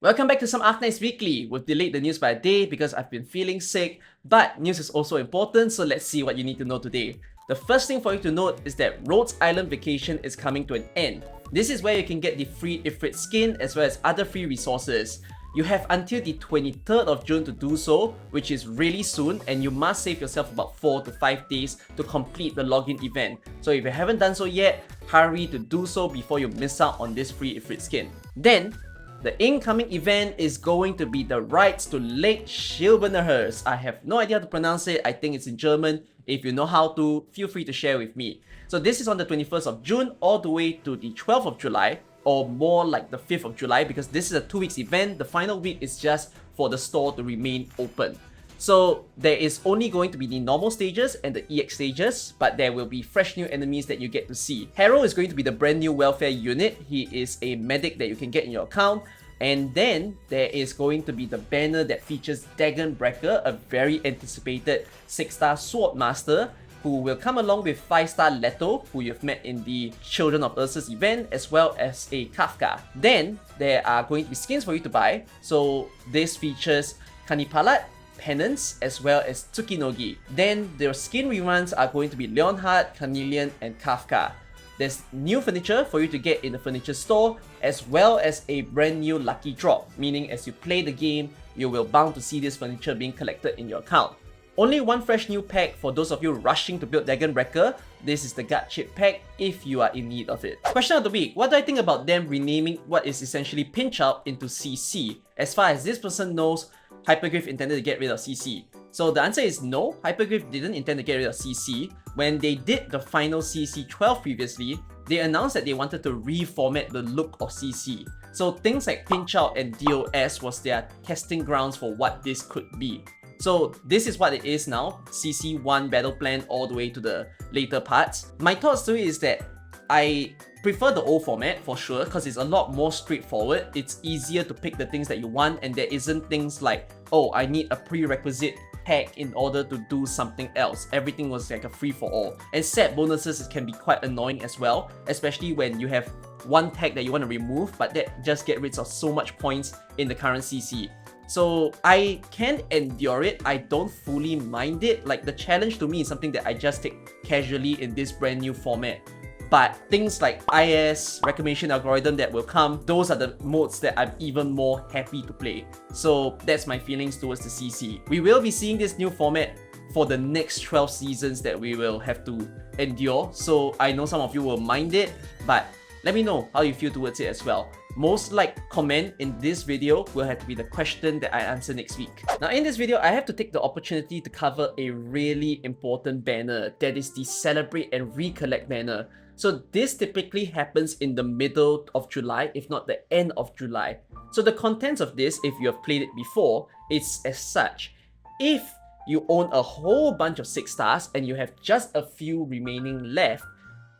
Welcome back to some Arknights Weekly. We've delayed the news by a day because I've been feeling sick, but news is also important, so let's see what you need to know today. The first thing for you to note is that Rhodes Island Vacation is coming to an end. This is where you can get the free Ifrit skin as well as other free resources. You have until the 23rd of June to do so, which is really soon, and you must save yourself about 4 to 5 days to complete the login event. So if you haven't done so yet, hurry to do so before you miss out on this free Ifrit skin. Then, the incoming event is going to be the rights to Lake Silberneherze. I have no idea how to pronounce it. I think it's in German. If you know how to, feel free to share with me. So this is on the 21st of June all the way to the 12th of July, or more like the 5th of July, because this is a 2 weeks event. The final week is just for the store to remain open. So there is only going to be the normal stages and the EX stages, but there will be fresh new enemies that you get to see. Hero is going to be the brand new welfare unit. He is a medic that you can get in your account. And then there is going to be the banner that features Degenbrecher, a very anticipated 6-star sword master, who will come along with 5-star Leto, who you've met in the Children of Ursus event, as well as a Kafka. Then there are going to be skins for you to buy. So this features Kanipalat, Penance, as well as Tsukinogi. Then their skin reruns are going to be Leonhard, Carnelian, and Kafka. There's new furniture for you to get in the furniture store, as well as a brand new lucky drop, meaning as you play the game, you will bound to see this furniture being collected in your account. Only one fresh new pack for those of you rushing to build Degenbrecher. This is the gut chip pack if you are in need of it. Question of the week: what do I think about them renaming what is essentially Pinch Out into CC? As far as this person knows, Hypergryph intended to get rid of CC. So the answer is no, Hypergryph didn't intend to get rid of CC. When they did the final CC 12 previously, they announced that they wanted to reformat the look of CC. So things like Pinch Out and DOS was their testing grounds for what this could be. So this is what it is now, CC1 battle plan all the way to the later parts. My thoughts to it is that I prefer the old format for sure, because it's a lot more straightforward. It's easier to pick the things that you want, and there isn't things like, oh, I need a prerequisite pack in order to do something else. Everything was like a free-for-all. And set bonuses can be quite annoying as well, especially when you have one tag that you want to remove, but that just get rid of so much points in the current CC. So I can endure it. I don't fully mind it. Like, the challenge to me is something that I just take casually in this brand new format. But things like IS, recommendation algorithm that will come, those are the modes that I'm even more happy to play. So that's my feelings towards the CC. We will be seeing this new format for the next 12 seasons that we will have to endure. So I know some of you will mind it, but let me know how you feel towards it as well. Most liked comment in this video will have to be the question that I answer next week. Now in this video, I have to take the opportunity to cover a really important banner, that is the Celebrate and Recollect banner. So this typically happens in the middle of July, if not the end of July. So the contents of this, if you have played it before, is as such. If you own a whole bunch of 6 stars and you have just a few remaining left,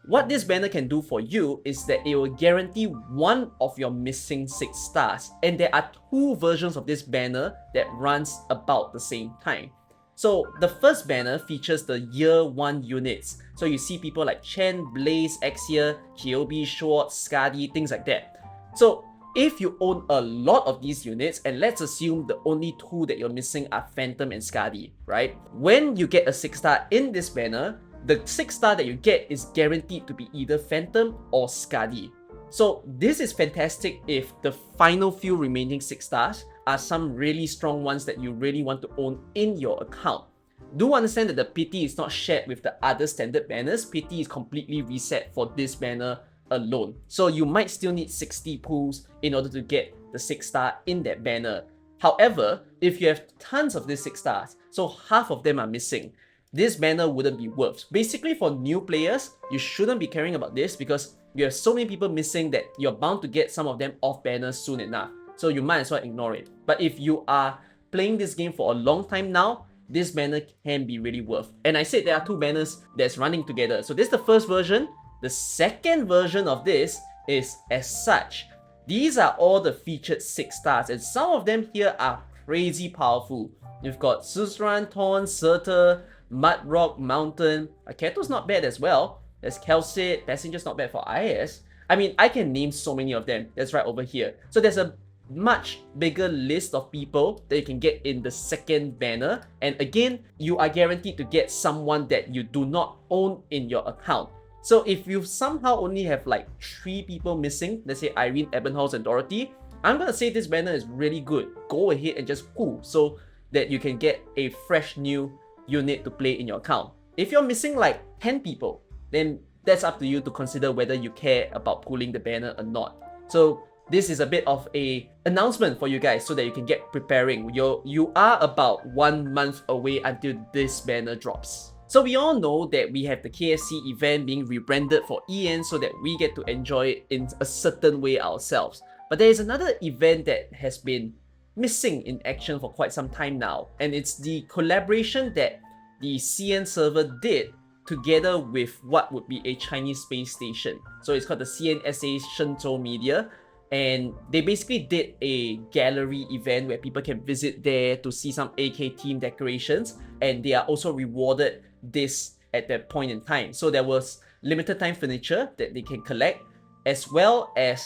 what this banner can do for you is that it will guarantee one of your missing 6 stars. And there are 2 versions of this banner that runs about the same time. So the first banner features the year 1 units. So you see people like Chen, Blaze, Exia, Kyobi, Schwartz, Skadi, things like that. So if you own a lot of these units, and let's assume the only 2 that you're missing are Phantom and Skadi, right? When you get a 6-star in this banner, the 6-star that you get is guaranteed to be either Phantom or Skadi. So this is fantastic if the final few remaining 6 stars are some really strong ones that you really want to own in your account. Do understand that the PT is not shared with the other standard banners. PT is completely reset for this banner alone. So you might still need 60 pulls in order to get the 6-star in that banner. However, if you have tons of these 6 stars, so half of them are missing, this banner wouldn't be worth. Basically, for new players, you shouldn't be caring about this because you have so many people missing that you're bound to get some of them off banners soon enough. So you might as well ignore it. But if you are playing this game for a long time now, this banner can be really worth. And I said there are 2 banners that's running together. So this is the first version. The second version of this is as such. These are all the featured 6 stars, and some of them here are crazy powerful. You've got Suzerain, Torn, Surtur, Mudrock, Mountain. Aketo's not bad as well. There's Kelsit, Passenger's not bad for IS. I mean, I can name so many of them. That's right over here. So there's a much bigger list of people that you can get in the second banner. And again, you are guaranteed to get someone that you do not own in your account. So if you somehow only have like 3 people missing, let's say Irene, Ebenholz, and Dorothy, I'm gonna say this banner is really good. Go ahead and just pull so that you can get a fresh new unit to play in your account. If you're missing like 10 people, then that's up to you to consider whether you care about pulling the banner or not. So this is a bit of a announcement for you guys so that you can get preparing. You are about 1 month away until this banner drops. So we all know that we have the KFC event being rebranded for EN so that we get to enjoy it in a certain way ourselves. But there is another event that has been missing in action for quite some time now, and it's the collaboration that the CN server did together with what would be a Chinese space station. So it's called the CNSA Shenzhou Media, and they basically did a gallery event where people can visit there to see some AK team decorations, and they are also rewarded this at that point in time. So there was limited time furniture that they can collect, as well as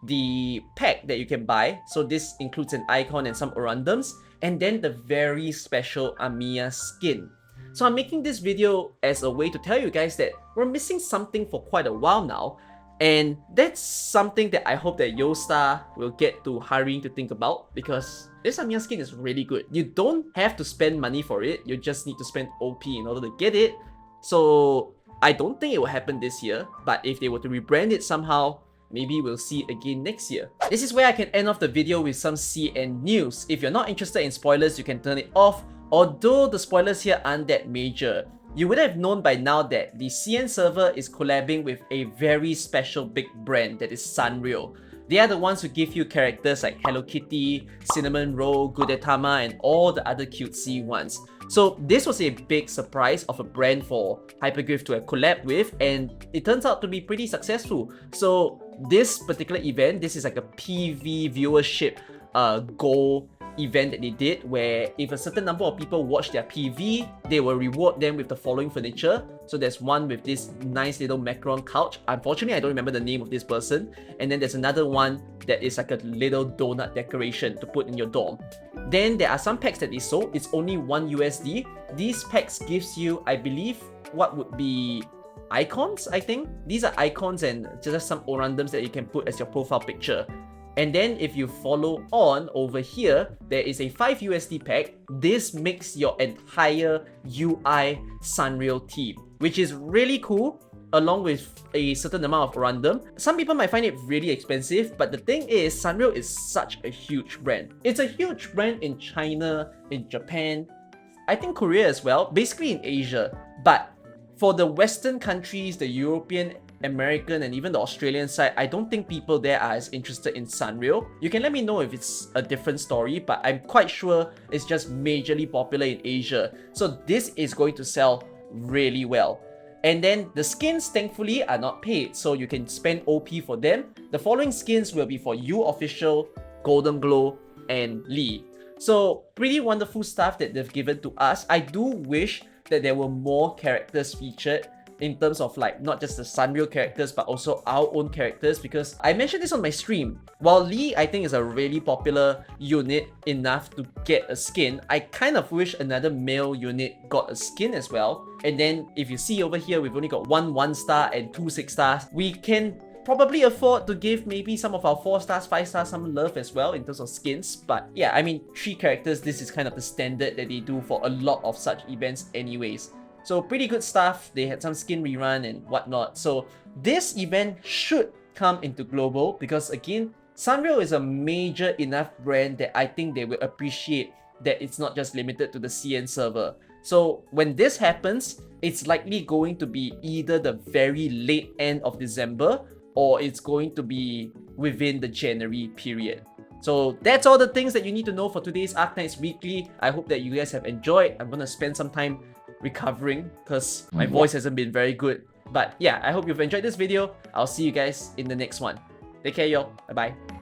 the pack that you can buy. So this includes an icon and some orundums, and then the very special Amiya skin. So I'm making this video as a way to tell you guys that we're missing something for quite a while now, and that's something that I hope that YoStar will get to hurrying to think about, because this Amiya skin is really good. You don't have to spend money for it, you just need to spend OP in order to get it. So I don't think it will happen this year, but if they were to rebrand it somehow, maybe we'll see it again next year. This is where I can end off the video with some CN news. If you're not interested in spoilers, you can turn it off, although the spoilers here aren't that major. You would have known by now that the CN server is collabing with a very special big brand, that is Sanrio. They are the ones who give you characters like Hello Kitty, Cinnamon Roll, Gudetama, and all the other cutesy ones. So this was a big surprise of a brand for Hypergryph to have collabed with, and it turns out to be pretty successful. So this particular event, this is like a PV viewership goal event that they did, where if a certain number of people watch their PV, they will reward them with the following furniture. So there's one with this nice little macaron couch. Unfortunately, I don't remember the name of this person. And then there's another one that is like a little donut decoration to put in your dorm. Then there are some packs that they sold. It's only $1 USD. These packs gives you, I believe, what would be icons, I think. These are icons and just some orundums that you can put as your profile picture. And then if you follow on over here, there is a 5 USD pack. This makes your entire UI Sanrio team, which is really cool, along with a certain amount of orundum. Some people might find it really expensive, but the thing is, Sanrio is such a huge brand. It's a huge brand in China, in Japan, I think Korea as well, basically in Asia. But for the Western countries, the European, American, and even the Australian side, I don't think people there are as interested in Sanrio. You can let me know if it's a different story, but I'm quite sure it's just majorly popular in Asia. So this is going to sell really well. And then the skins, thankfully, are not paid, so you can spend OP for them. The following skins will be for You Official, Golden Glow, and Lee. So pretty wonderful stuff that they've given to us. I do wish that there were more characters featured, in terms of like not just the Sanrio characters but also our own characters, because I mentioned this on my stream. While Lee, I think, is a really popular unit enough to get a skin, I kind of wish another male unit got a skin as well. And then if you see over here, we've only got 1 1-star and 2 6-stars. We can probably afford to give maybe some of our 4-stars, 5-stars some love as well in terms of skins. But yeah, I mean, 3 characters, this is kind of the standard that they do for a lot of such events anyways. So pretty good stuff. They had some skin rerun and whatnot. So this event should come into global, because again, Sanrio is a major enough brand that I think they will appreciate that it's not just limited to the CN server. So when this happens, it's likely going to be either the very late end of December, or it's going to be within the January period. So that's all the things that you need to know for today's Arknights Weekly. I hope that you guys have enjoyed. I'm gonna spend some time recovering because my voice hasn't been very good. But yeah, I hope you've enjoyed this video. I'll see you guys in the next one. Take care, y'all. Bye-bye.